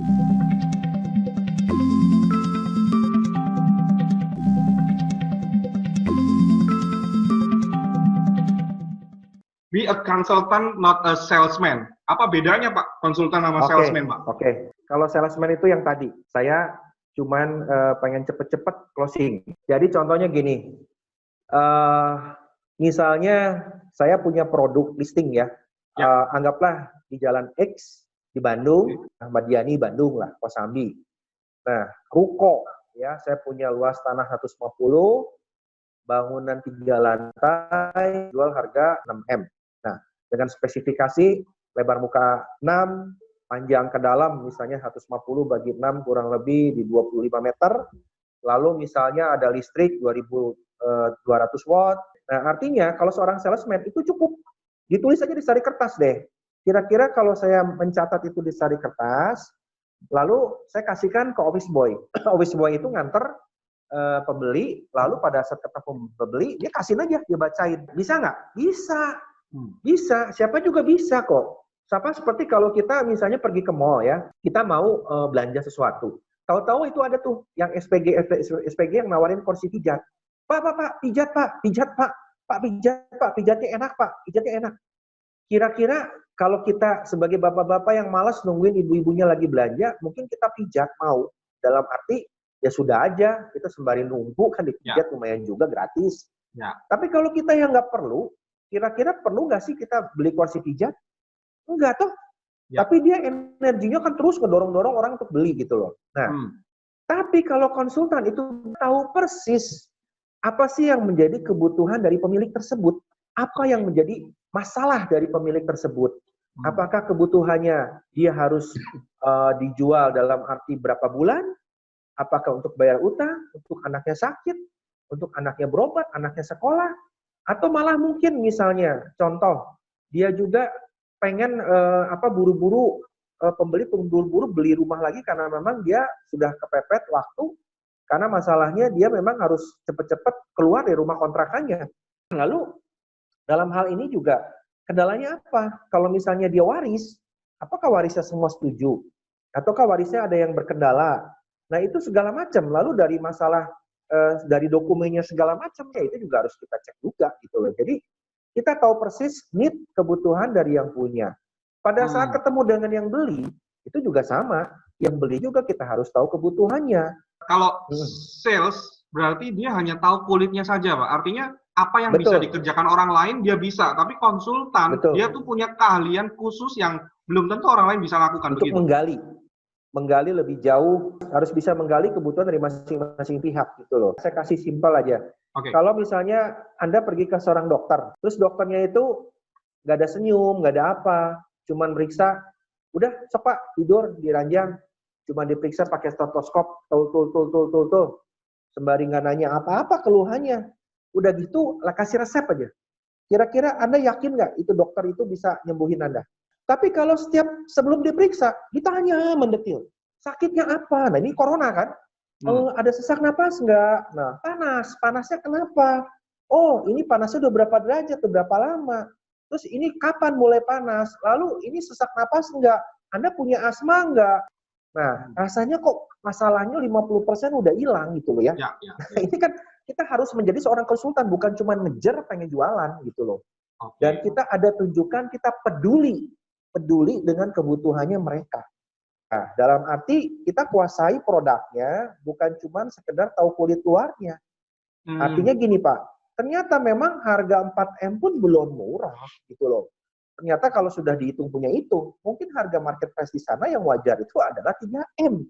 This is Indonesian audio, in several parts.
Be a consultant, not a salesman. Apa bedanya Pak, konsultan sama salesman Pak? Oke. Kalau salesman itu yang tadi, saya cuman pengen cepet-cepet closing. Jadi contohnya gini, misalnya saya punya produk listing ya, anggaplah di Jalan X di Bandung, Ahmad Yani Bandung lah, Kosambi. Nah, ruko ya, saya punya luas tanah 150, bangunan 3 lantai, jual harga 6M. Nah, dengan spesifikasi lebar muka 6, panjang ke dalam misalnya 150 bagi 6 kurang lebih di 25 meter. Lalu misalnya ada listrik 2200 watt. Nah, artinya kalau seorang salesman itu cukup ditulis aja di sari kertas deh. Kira-kira kalau saya mencatat itu di sari kertas, lalu saya kasihkan ke office boy. Office boy itu nganter pembeli, lalu pada saat ketemu pembeli, dia kasihin aja, dia bacain. Bisa nggak? Bisa. Bisa. Siapa juga bisa kok. Siapa seperti kalau kita misalnya pergi ke mall ya, kita mau belanja sesuatu. Tahu-tahu itu ada tuh yang SPG yang nawarin kursi pijat. Pak, pijat Pak, pijat Pak. Pak, pijat Pak, pijatnya enak Pak, pijatnya enak. Kira-kira kalau kita sebagai bapak-bapak yang malas nungguin ibu-ibunya lagi belanja, mungkin kita pijat mau. Dalam arti, ya sudah aja, kita sembari nunggu kan dipijat lumayan juga gratis. Ya. Tapi kalau kita yang nggak perlu, kira-kira perlu nggak sih kita beli kursi pijat? Enggak toh. Ya. Tapi dia energinya kan terus ngedorong-dorong orang untuk beli gitu loh. Nah, tapi kalau konsultan itu tahu persis apa sih yang menjadi kebutuhan dari pemilik tersebut, apa yang menjadi masalah dari pemilik tersebut. Apakah kebutuhannya dia harus dijual dalam arti berapa bulan? Apakah untuk bayar utang, untuk anaknya sakit, untuk anaknya berobat, anaknya sekolah, atau malah mungkin misalnya contoh dia juga pengen buru-buru beli rumah lagi karena memang dia sudah kepepet waktu karena masalahnya dia memang harus cepat-cepat keluar dari rumah kontrakannya. Lalu dalam hal ini juga kendalanya apa? Kalau misalnya dia waris, apakah warisnya semua setuju? Ataukah warisnya ada yang berkendala? Nah itu segala macam. Lalu dari masalah dari dokumennya segala macam, ya itu juga harus kita cek juga gitu loh. Jadi kita tahu persis need kebutuhan dari yang punya. Pada saat ketemu dengan yang beli, itu juga sama. Yang beli juga kita harus tahu kebutuhannya. Kalau sales, berarti dia hanya tahu kulitnya saja, Pak. Artinya apa yang bisa dikerjakan orang lain, dia bisa. Tapi konsultan, dia tuh punya keahlian khusus yang belum tentu orang lain bisa lakukan. Untuk menggali lebih jauh, harus bisa menggali kebutuhan dari masing-masing pihak gitu loh. Saya kasih simpel aja. Kalau misalnya Anda pergi ke seorang dokter, terus dokternya itu nggak ada senyum, nggak ada apa, cuman meriksa, udah sok Pak, tidur di ranjang, cuma diperiksa pakai stetoskop, tuh, sembari nggak nanya apa-apa keluhannya, udah gitu lah kasih resep aja. Kira-kira Anda yakin nggak itu dokter itu bisa nyembuhin Anda? Tapi kalau sebelum diperiksa, ditanya mendetil, sakitnya apa? Nah ini corona kan? Ada sesak napas nggak? Nah panasnya kenapa? Oh ini panasnya udah berapa derajat, udah berapa lama? Terus ini kapan mulai panas? Lalu ini sesak napas nggak? Anda punya asma nggak? Nah rasanya kok masalahnya 50% udah hilang gitu loh ya. Nah, ini kan kita harus menjadi seorang konsultan, bukan cuma ngejar pengen jualan gitu loh. Dan kita ada tunjukkan kita peduli dengan kebutuhannya mereka. Nah, dalam arti kita kuasai produknya, bukan cuma sekedar tahu kulit luarnya. Artinya gini Pak, ternyata memang harga 4M pun belum murah gitu loh. Ternyata kalau sudah dihitung punya itu, mungkin harga market price di sana yang wajar itu adalah 3M.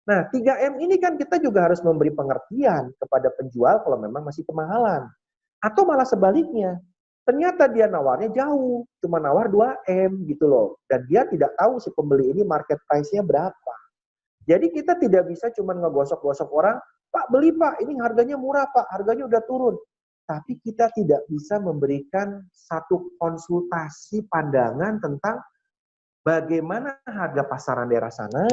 Nah, 3M ini kan kita juga harus memberi pengertian kepada penjual kalau memang masih kemahalan. Atau malah sebaliknya, ternyata dia nawarnya jauh, cuma nawar 2M gitu loh. Dan dia tidak tahu si pembeli ini market price-nya berapa. Jadi kita tidak bisa cuma ngegosok-gosok orang, Pak beli Pak, ini harganya murah Pak, harganya udah turun. Tapi kita tidak bisa memberikan satu konsultasi pandangan tentang bagaimana harga pasaran daerah sana,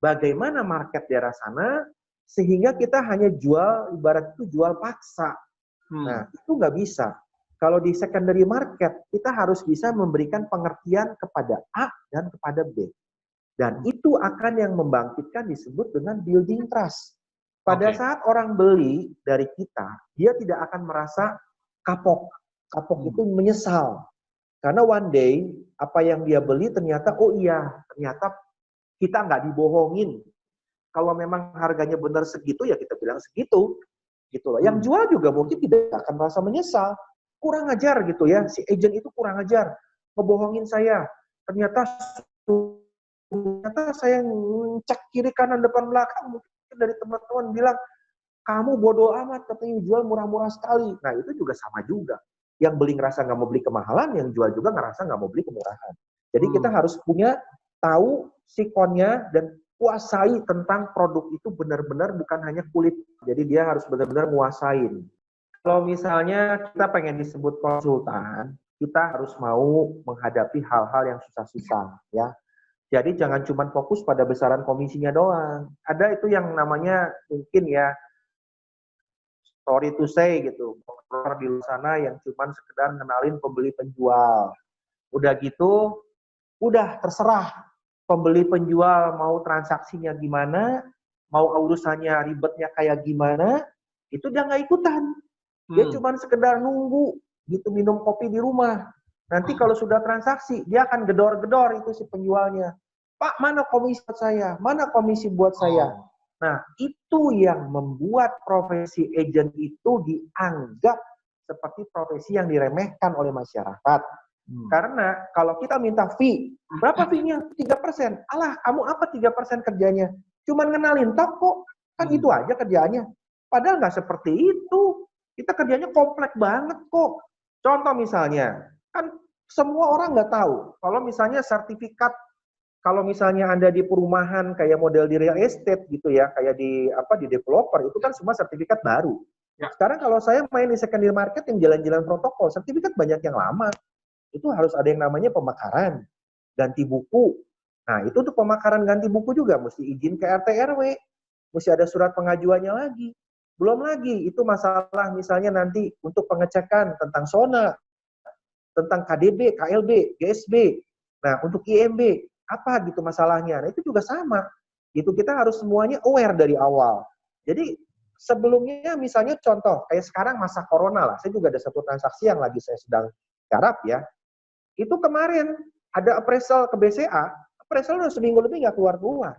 bagaimana market daerah sana, sehingga kita hanya jual, ibarat itu jual paksa. Nah, itu nggak bisa. Kalau di secondary market, kita harus bisa memberikan pengertian kepada A dan kepada B. Dan itu akan yang membangkitkan disebut dengan building trust. Pada saat orang beli dari kita, dia tidak akan merasa kapok. Kapok itu menyesal. Karena one day, apa yang dia beli ternyata, oh iya, ternyata kita nggak dibohongin. Kalau memang harganya benar segitu, ya kita bilang segitu. Gitu loh. Yang jual juga mungkin tidak akan merasa menyesal. Kurang ajar gitu ya, si agent itu kurang ajar. Ngebohongin saya. Ternyata saya cek kiri kanan depan belakang, mungkin dari teman-teman bilang, kamu bodoh amat, katanya jual murah-murah sekali. Nah, itu juga sama juga. Yang beli ngerasa nggak mau beli kemahalan, yang jual juga ngerasa nggak mau beli kemurahan. Jadi kita harus punya, tahu sikonnya, dan kuasai tentang produk itu benar-benar bukan hanya kulit. Jadi dia harus benar-benar nguasain. Kalau misalnya kita pengen disebut konsultan, kita harus mau menghadapi hal-hal yang susah-susah, ya. Jadi jangan cuma fokus pada besaran komisinya doang. Ada itu yang namanya mungkin ya, sorry to say gitu, broker di luar sana yang cuma sekedar kenalin pembeli penjual. Udah gitu, udah terserah pembeli penjual mau transaksinya gimana, mau urusannya ribetnya kayak gimana, itu dia nggak ikutan. Dia cuma sekedar nunggu gitu, minum kopi di rumah. Nanti kalau sudah transaksi, dia akan gedor-gedor itu si penjualnya. Pak, mana komisi buat saya? Mana komisi buat saya? Nah, itu yang membuat profesi agent itu dianggap seperti profesi yang diremehkan oleh masyarakat. Karena kalau kita minta fee, berapa fee-nya? 3%. Alah, kamu apa 3% kerjanya? Cuman ngenalin toko, kan itu aja kerjaannya. Padahal nggak seperti itu. Kita kerjanya kompleks banget kok. Contoh misalnya, kan semua orang nggak tahu. Kalau misalnya sertifikat, kalau misalnya Anda di perumahan kayak model di real estate gitu ya, kayak di developer, itu kan semua sertifikat baru. Sekarang kalau saya main di secondary market yang jalan-jalan protokol, sertifikat banyak yang lama. Itu harus ada yang namanya pemekaran, ganti buku. Nah, itu untuk pemekaran ganti buku juga mesti izin ke RT RW, mesti ada surat pengajuannya lagi. Belum lagi itu masalah misalnya nanti untuk pengecekan tentang SONA, tentang KDB, KLB, GSB. Nah, untuk IMB apa gitu masalahnya? Nah, itu juga sama. Gitu kita harus semuanya aware dari awal. Jadi sebelumnya misalnya contoh kayak sekarang masa corona lah, saya juga ada satu transaksi yang lagi saya sedang garap ya. Itu kemarin ada appraisal ke BCA, appraisal udah seminggu lebih nggak keluar-keluar.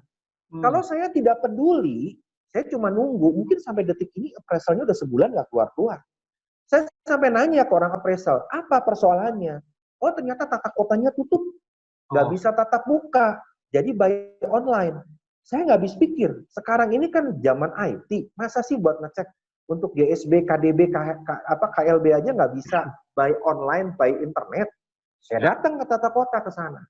Kalau saya tidak peduli, saya cuma nunggu, mungkin sampai detik ini appraisalnya udah sebulan nggak keluar-keluar. Saya sampai nanya ke orang appraisal, apa persoalannya? Oh ternyata tata kotanya tutup, nggak bisa tatap muka, jadi by online. Saya nggak habis pikir, sekarang ini kan zaman IT, masa sih buat ngecek untuk GSB, KDB, KLB aja nggak bisa by online, by internet. Saya datang ke tata kota ke sana.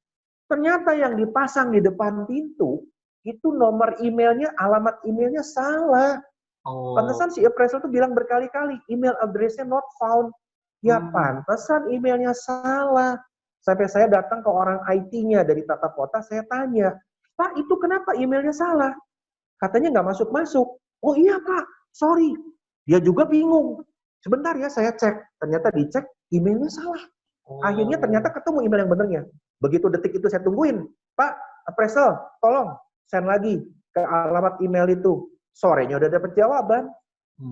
Ternyata yang dipasang di depan pintu, itu nomor emailnya, alamat emailnya salah. Pantesan si appraisal itu bilang berkali-kali, email address-nya not found. Ya pantesan emailnya salah. Sampai saya datang ke orang IT-nya dari tata kota, saya tanya, Pak itu kenapa emailnya salah? Katanya nggak masuk-masuk. Oh iya Pak, sorry. Dia juga bingung. Sebentar ya saya cek. Ternyata dicek emailnya salah. Akhirnya ternyata ketemu email yang benernya. Begitu detik itu saya tungguin, Pak, appraisal, tolong send lagi ke alamat email itu. Sorenya udah dapat jawaban,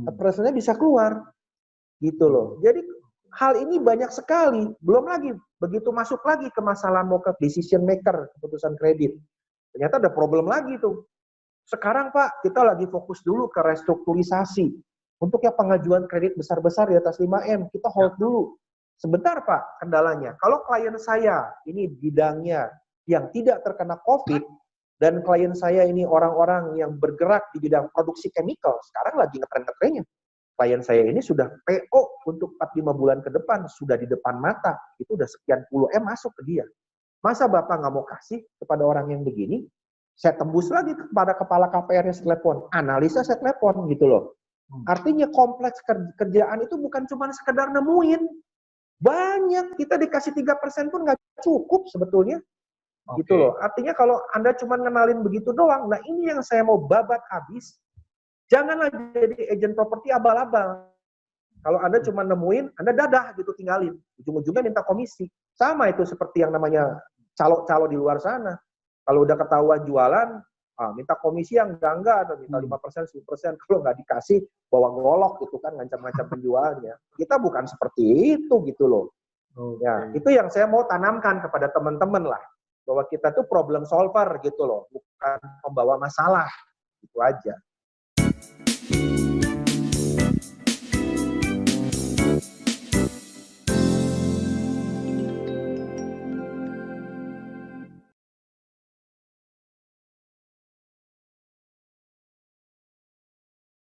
appraisalnya bisa keluar. Gitu loh. Jadi hal ini banyak sekali. Belum lagi, begitu masuk lagi ke masalah mau ke decision maker, keputusan kredit. Ternyata ada problem lagi tuh. Sekarang Pak, kita lagi fokus dulu ke restrukturisasi. Untuk yang pengajuan kredit besar-besar di atas 5M, kita hold dulu. Sebentar Pak, kendalanya. Kalau klien saya ini bidangnya yang tidak terkena COVID, dan klien saya ini orang-orang yang bergerak di bidang produksi chemical, sekarang lagi ngetren-ngetrennya. Klien saya ini sudah PO untuk 4-5 bulan ke depan, sudah di depan mata, itu udah sekian puluh M masuk ke dia. Masa Bapak nggak mau kasih kepada orang yang begini? Saya tembus lagi kepada kepala KPR-nya saya telepon, analisa saya telepon gitu loh. Artinya kompleks kerjaan itu bukan cuma sekedar nemuin, banyak, kita dikasih 3% pun nggak cukup sebetulnya. Gitu loh. Artinya kalau Anda cuma ngenalin begitu doang, nah ini yang saya mau babat habis. Janganlah jadi agen properti abal-abal. Kalau Anda cuma nemuin, Anda dadah gitu tinggalin. Ujung-ujungnya minta komisi. Sama itu seperti yang namanya calo-calo di luar sana. Kalau udah ketahuan jualan, minta komisi yang enggak, atau minta 5%, 10%, kalau nggak dikasih, bawa golok gitu kan, ngancam-ngancam penjualnya. Kita bukan seperti itu gitu loh. Ya, itu yang saya mau tanamkan kepada teman-teman lah, bahwa kita tuh problem solver gitu loh, bukan pembawa masalah, itu aja.